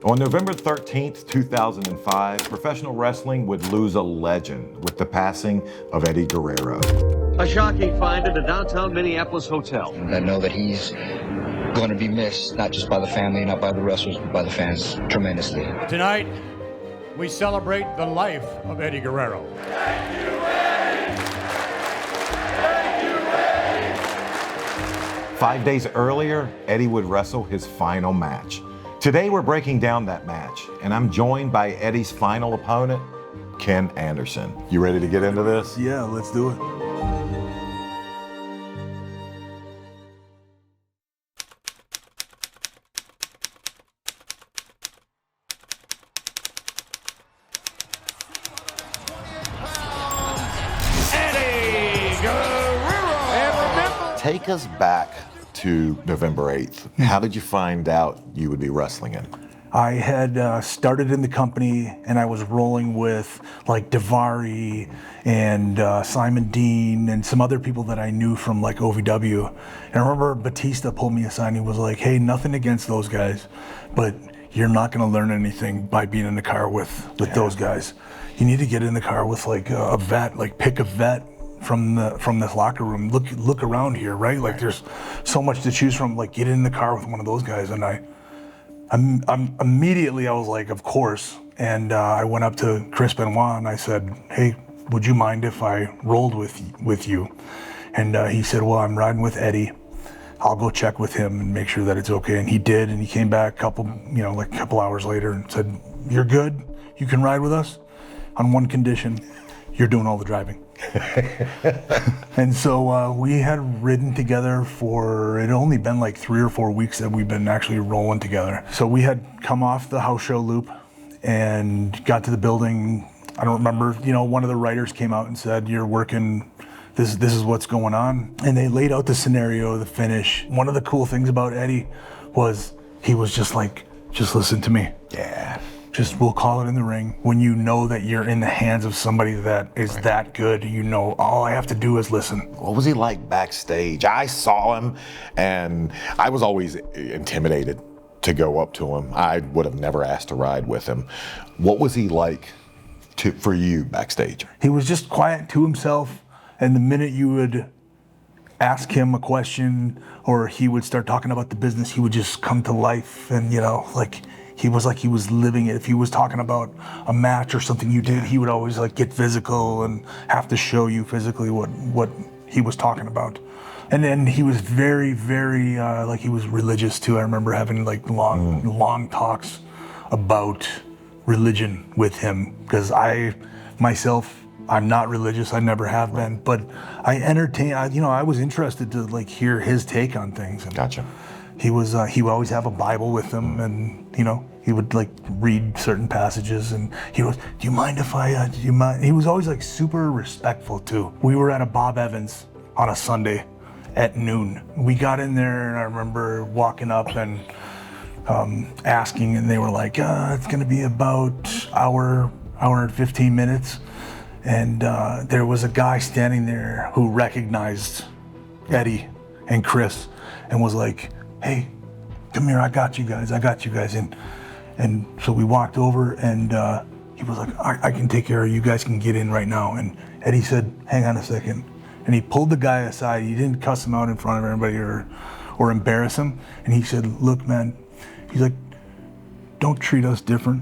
On November 13th, 2005, professional wrestling would lose a legend with the passing of Eddie Guerrero. A shocking find at a downtown Minneapolis hotel. And I know that he's going to be missed, not just by the family, not by the wrestlers, but by the fans tremendously. Tonight, we celebrate the life of Eddie Guerrero. Thank you, Eddie! Thank you, Eddie! 5 days earlier, Eddie would wrestle his final match. Today we're breaking down that match, and I'm joined by Eddie's final opponent, Ken Anderson. You ready to get into this? Yeah, let's do it. Eddie Guerrero! And remember, Take us back to November 8th. How did you find out you would be wrestling in? I had started in the company and I was rolling with like Davari and Simon Dean and some other people that I knew from like OVW. And I remember Batista pulled me aside and he was like, hey, nothing against those guys, but you're not gonna learn anything by being in the car with those guys. You need to get in the car with like a vet, like pick a vet from this locker room. Look around here, right? Like there's so much to choose from. Like get in the car with one of those guys. And I'm immediately I was like, of course. And I went up to Chris Benoit and I said, hey, would you mind if I rolled with you? And he said, well, I'm riding with Eddie. I'll go check with him and make sure that it's okay. And he did, and he came back a couple hours later and said, you're good. You can ride with us on one condition. You're doing all the driving. And so we had ridden together for, it had only been like 3 or 4 weeks that we've been actually rolling together. So we had come off the house show loop and got to the building. I don't remember, one of the writers came out and said, you're working, this is what's going on. And they laid out the scenario, the finish. One of the cool things about Eddie was he was just like, just listen to me. Yeah. Just, we'll call it in the ring. When you know that you're in the hands of somebody that is that good, all I have to do is listen. What was he like backstage? I saw him and I was always intimidated to go up to him. I would have never asked to ride with him. What was he like for you backstage? He was just quiet to himself, and the minute you would ask him a question or he would start talking about the business, he would just come to life and, he was living it. If he was talking about a match or something you did, he would always get physical and have to show you physically what he was talking about. And then he was very, very, he was religious too. I remember having long talks about religion with him because I'm not religious. I never have been, but I was interested to I his take on things. And Gotcha. he would always have a Bible with him, and he would read certain passages, and he was, do you mind if I, do you mind? He was always super respectful too. We were at a Bob Evans on a Sunday at noon. We got in there and I remember walking up and asking, and they were like, it's gonna be about hour and 15 minutes. And there was a guy standing there who recognized Eddie and Chris and was like, hey, come here, I got you guys. And so we walked over and he was like, I can take care of you. You guys can get in right now. And Eddie said, hang on a second. And he pulled the guy aside. He didn't cuss him out in front of everybody or embarrass him. And he said, look, man, he's like, don't treat us different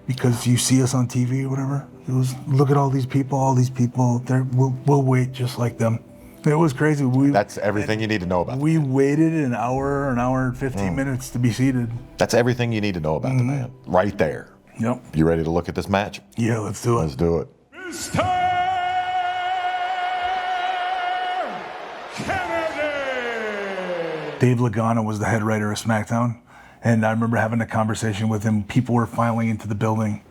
because you see us on TV or whatever. It was, look at all these people, we'll wait just like them. It was crazy. That's everything you need to know about. We waited an hour and 15 minutes to be seated. That's everything you need to know about the man, right there. Yep. You ready to look at this match? Yeah, let's do it. Let's do it. Mr. Kennedy! Dave Lagana was the head writer of SmackDown, and I remember having a conversation with him. People were filing into the building,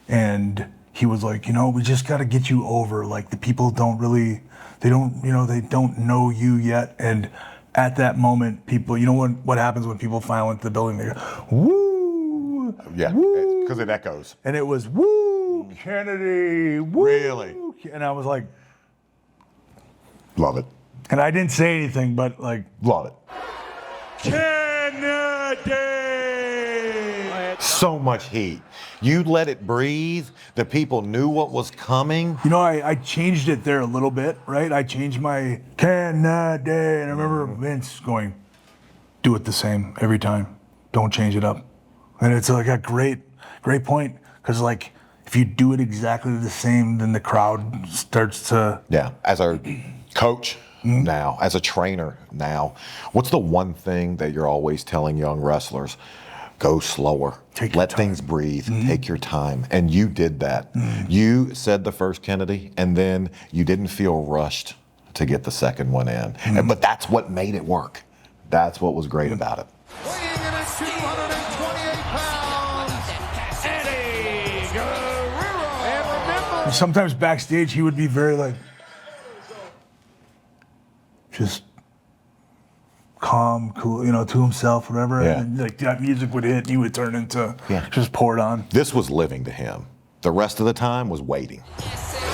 and he was like, we just got to get you over. The people they don't know you yet. And at that moment, people, what happens when people file into the building? They go, woo! Yeah, because it echoes. And it was, woo, Kennedy, woo. Really? And I was like, Love it. and I didn't say anything, but Love it. Kennedy! so much heat. You let it breathe. The people knew what was coming. You know, I changed it there a little bit, right? I changed my Canada, and I remember Vince going, do it the same every time. Don't change it up. And it's like a great point, because like if you do it exactly the same, then the crowd starts to. Yeah, as a coach now, as a trainer now, what's the one thing that you're always telling young wrestlers? Go slower. Let things breathe. Take your time. And you did that. You said the first Kennedy, and then you didn't feel rushed to get the second one in. But that's what made it work. That's what was great about it. Weighing in at 228 pounds, Eddie Guerrero. And remember, Sometimes backstage he would be very like, just calm, cool, you know, to himself, whatever. Yeah. And like that music would hit, and he would turn into just pour it on. This was living to him. The rest of the time was waiting.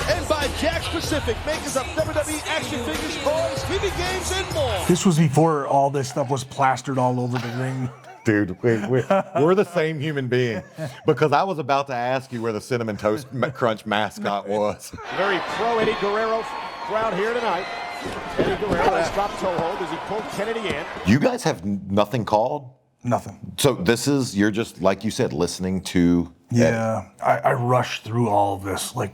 and by Jakks Pacific, makers of WWE action figures, toys, TV games, and more. This was before all this stuff was plastered all over the ring. Dude, we're the same human being. Because I was about to ask you where the Cinnamon Toast Crunch mascot was. Very pro Eddie Guerrero crowd here tonight. Eddie Guerrero has dropped toe hold as he pulled Kennedy in. You guys have nothing called? Nothing. So this is, you're just, like you said, listening to Yeah, I rushed through all of this. Like,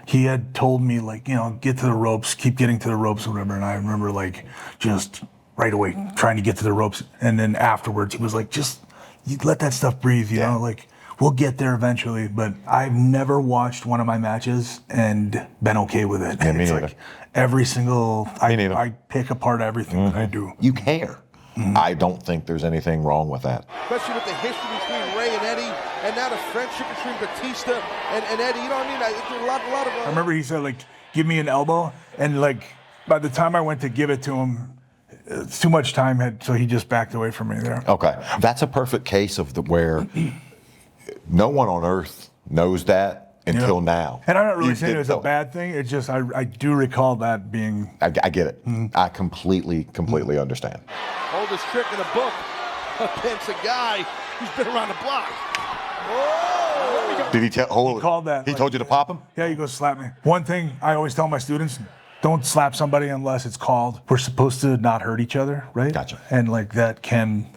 he had told me, like, you know, get to the ropes, keep getting to the ropes or whatever. And I remember, like, just right away trying to get to the ropes. And then afterwards, he was like, just you let that stuff breathe, you know, like, we'll get there eventually. But I've never watched one of my matches and been okay with it. Yeah, me it's neither. like every single, neither. I pick apart everything that I do. You care. I don't think there's anything wrong with that. Especially with the history between Ray and Eddie, and now the friendship between Batista and Eddie. You know what I mean? There's a lot of. I remember he said, like, give me an elbow. And, like, by the time I went to give it to him, too much time had, so he just backed away from me there. Okay. That's a perfect case of where no one on earth knows that until now. And I'm not really You saying did it was a know. bad thing. It's just I do recall that being. I get it. I completely understand. Oldest trick in the book against a guy who's been around the block. Oh! Did he tell? He called that, He like- told you to pop him? Yeah, you go slap me. One thing I always tell my students: don't slap somebody unless it's called. We're supposed to not hurt each other, right? Gotcha. And like that can.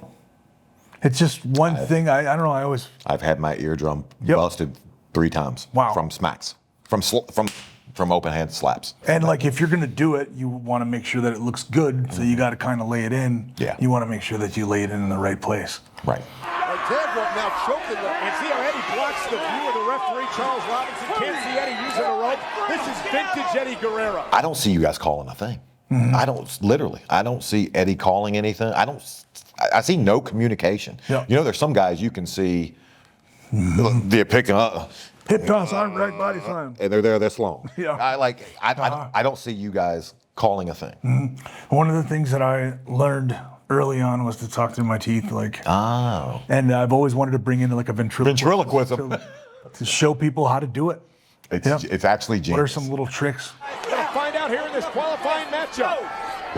It's just one thing. I don't know. I always. I've had my eardrum Yep. busted 3 times. Wow. From smacks. From open hand slaps. And like if you're gonna do it, you want to make sure that it looks good. So you got to kind of lay it in. Yeah. You want to make sure that you lay it in the right place. Right. Tadrope now choking the. And see how Eddie blocks the view of the referee, Charles Robinson. Can't see Eddie using a rope. This is vintage Eddie Guerrero. I don't see you guys calling a thing. I don't see Eddie calling anything. I see no communication. Yeah. You know, there's some guys you can see they're picking up Hip toss on right body slam. and they're there this long. Yeah. I don't see you guys calling a thing. One of the things that I learned early on was to talk through my teeth, like. Oh. And I've always wanted to bring in like a Ventriloquism. to show people how to do it. It's actually genius. What are some little tricks? Gonna find out here in this qualifying matchup.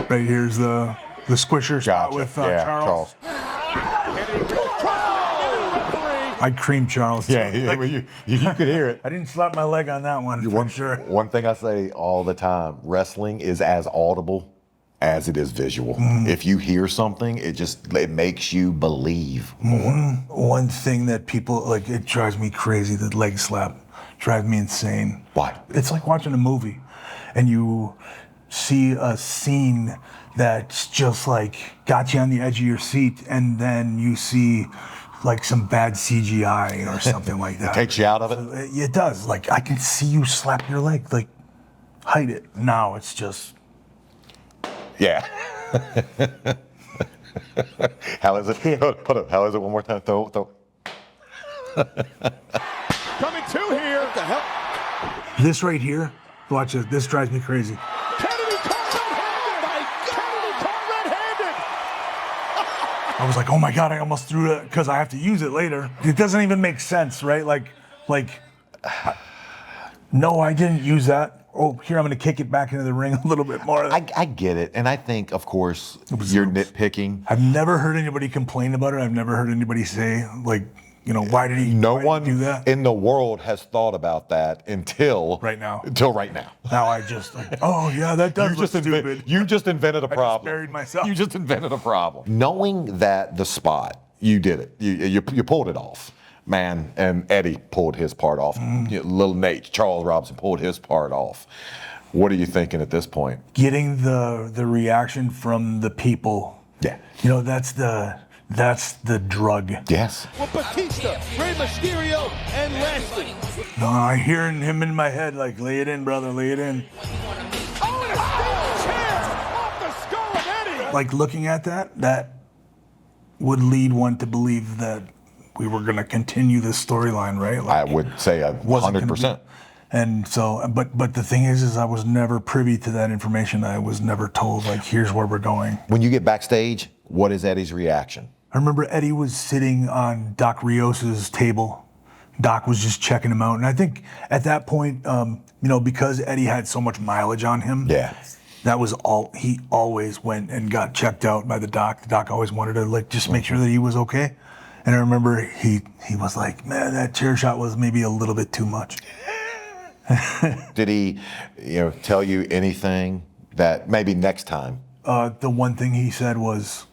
Right here's the squisher spot with Charles. Kennedy goes referee. I creamed Charles. Yeah, you could hear it. I didn't slap my leg on that one, for sure. One thing I say all the time, wrestling is as audible as it is visual. If you hear something, it makes you believe more. One thing that people, like, it drives me crazy, the leg slap. Drives me insane. Why? It's like watching a movie and you see a scene that's just like got you on the edge of your seat, and then you see like some bad CGI or something like that. Takes you out of it? It does. Like, I can see you slap your leg, like, hide it. Now it's just. Yeah. How is it? Hold up. How is it one more time? Throw. Coming to here. What the hell? This right here, watch this. This drives me crazy. Kennedy caught red-handed. Kennedy caught red-handed. I was like, oh my God, I almost threw it because I have to use it later. It doesn't even make sense, right? No, I didn't use that. Oh, here, I'm going to kick it back into the ring a little bit more. I get it. And I think, of course, you're nitpicking. I've never heard anybody complain about it. I've never heard anybody say, like, why did he No why did one he do that? in the world has thought about that until Right now. Until right now. Now I just oh yeah, that does look stupid. You just invented a problem. buried myself. You just invented a problem. Knowing that the spot, you did it. You pulled it off, man. And Eddie pulled his part off. Little Nate, Charles Robinson pulled his part off. What are you thinking at this point? Getting the reaction from the people. Yeah. That's the drug. Yes. Well, Batista, Rey Mysterio, and Lashley. No, I'm hearing him in my head like, lay it in, brother, lay it in. Oh, and a steel chair off the skull of Eddie. Like looking at that would lead one to believe that we were going to continue this storyline, right? I would say 100%. And so, but the thing is I was never privy to that information. I was never told, like, here's where we're going. When you get backstage, what is Eddie's reaction? I remember Eddie was sitting on Doc Rios's table. Doc was just checking him out. And I think at that point, because Eddie had so much mileage on him, that was all, he always went and got checked out by the doc. The doc always wanted to just make sure that he was okay. And I remember he was like, man, that chair shot was maybe a little bit too much. Did he, tell you anything that maybe next time? The one thing he said was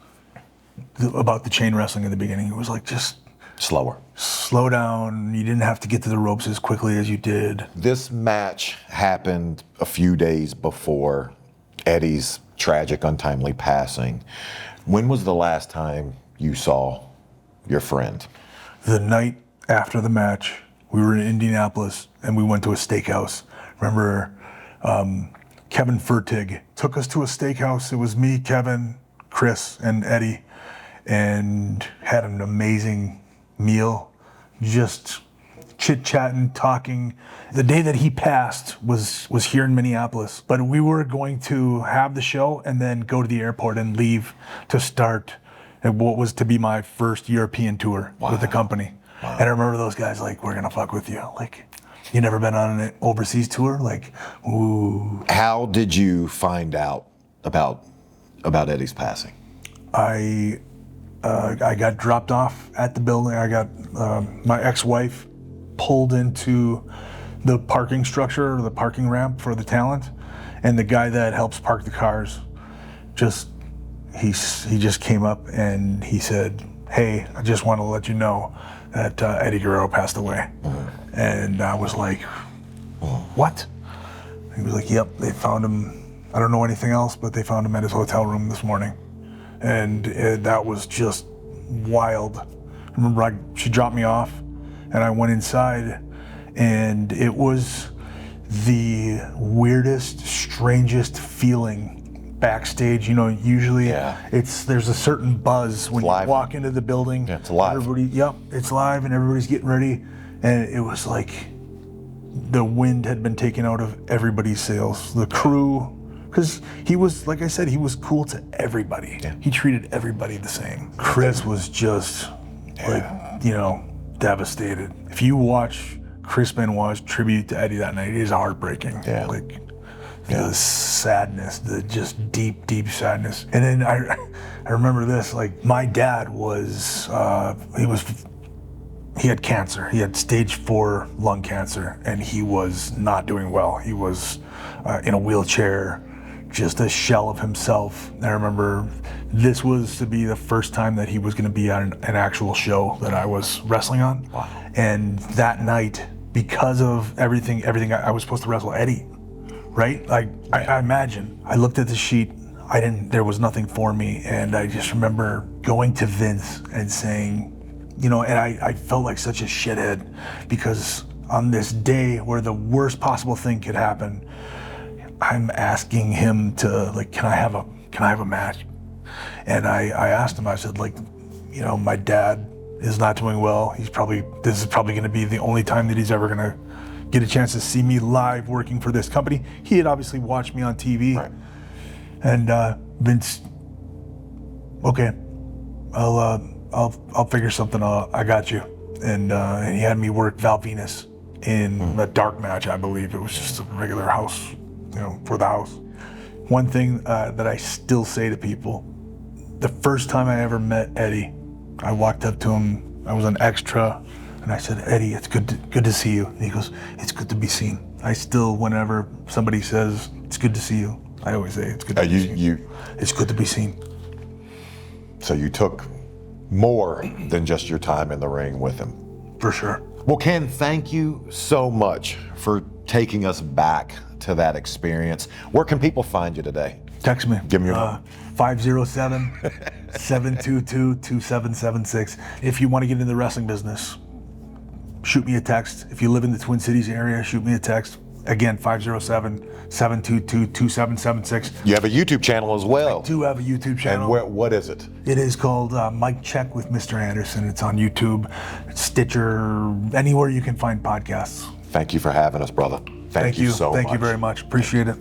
about the chain wrestling in the beginning. It was like, just slow down. You didn't have to get to the ropes as quickly as you did. This match happened a few days before Eddie's tragic, untimely passing. When was the last time you saw your friend? The night after the match, we were in Indianapolis and we went to a steakhouse. Remember, Kevin Fertig took us to a steakhouse. It was me, Kevin, Chris, and Eddie, and had an amazing meal, just chit-chatting, talking. The day that he passed was here in Minneapolis, but we were going to have the show and then go to the airport and leave to start what was to be my first European tour with the company. Wow. And I remember those guys like, we're gonna fuck with you. Like, you never been on an overseas tour? Like, ooh. How did you find out about Eddie's passing? I got dropped off at the building. I got my ex-wife pulled into the parking structure or the parking ramp for the talent, and the guy that helps park the cars he just came up and he said, hey, I just want to let you know that Eddie Guerrero passed away. And I was like, what? He was like, yep, they found him. I don't know anything else, but they found him at his hotel room this morning. And that was just wild. I remember she dropped me off and I went inside, and it was the weirdest, strangest feeling backstage. Usually there's a certain buzz when you walk into the building. Yeah, it's live. It's live and everybody's getting ready. And it was like the wind had been taken out of everybody's sails. The crew, because he was, like I said, he was cool to everybody. Yeah. He treated everybody the same. Chris was just devastated. If you watch Chris Benoit's tribute to Eddie that night, it is heartbreaking. Yeah. The sadness, the just deep, deep sadness. And then I remember this, my dad was, he had cancer. He had stage 4 lung cancer, and he was not doing well. He was in a wheelchair, just a shell of himself. I remember this was to be the first time that he was gonna be on an actual show that I was wrestling on. Wow. And that night, because of everything I was supposed to wrestle Eddie, right? I imagine, I looked at the sheet, there was nothing for me, and I just remember going to Vince and saying, and I felt like such a shithead, because on this day where the worst possible thing could happen, I'm asking him to, can I have a match? And I asked him, I said, my dad is not doing well. This is probably gonna be the only time that he's ever gonna get a chance to see me live working for this company. He had obviously watched me on TV. Right. And Vince, okay, I'll figure something out. I got you. And he had me work Val Venus in a dark match, I believe. It was just a regular house, for the house. One thing that I still say to people, the first time I ever met Eddie, I walked up to him I was an extra, and I said, Eddie, it's good to see you. And he goes, it's good to be seen. I still, whenever somebody says, it's good to see you, I always say, it's good to be seen. It's good to be seen. So you took more than just your time in the ring with him. For sure. Well, Ken, thank you so much for taking us back to that experience. Where can people find you today? Text me. Give me your 507-722-2776. If you want to get into the wrestling business, shoot me a text. If you live in the Twin Cities area, shoot me a text. Again, 507-722-2776. You have a YouTube channel as well. I do have a YouTube channel. And what is it? It is called Mic Check with Mr. Anderson. It's on YouTube, Stitcher, anywhere you can find podcasts. Thank you for having us, brother. Thank you so much. Thank you very much. Appreciate it.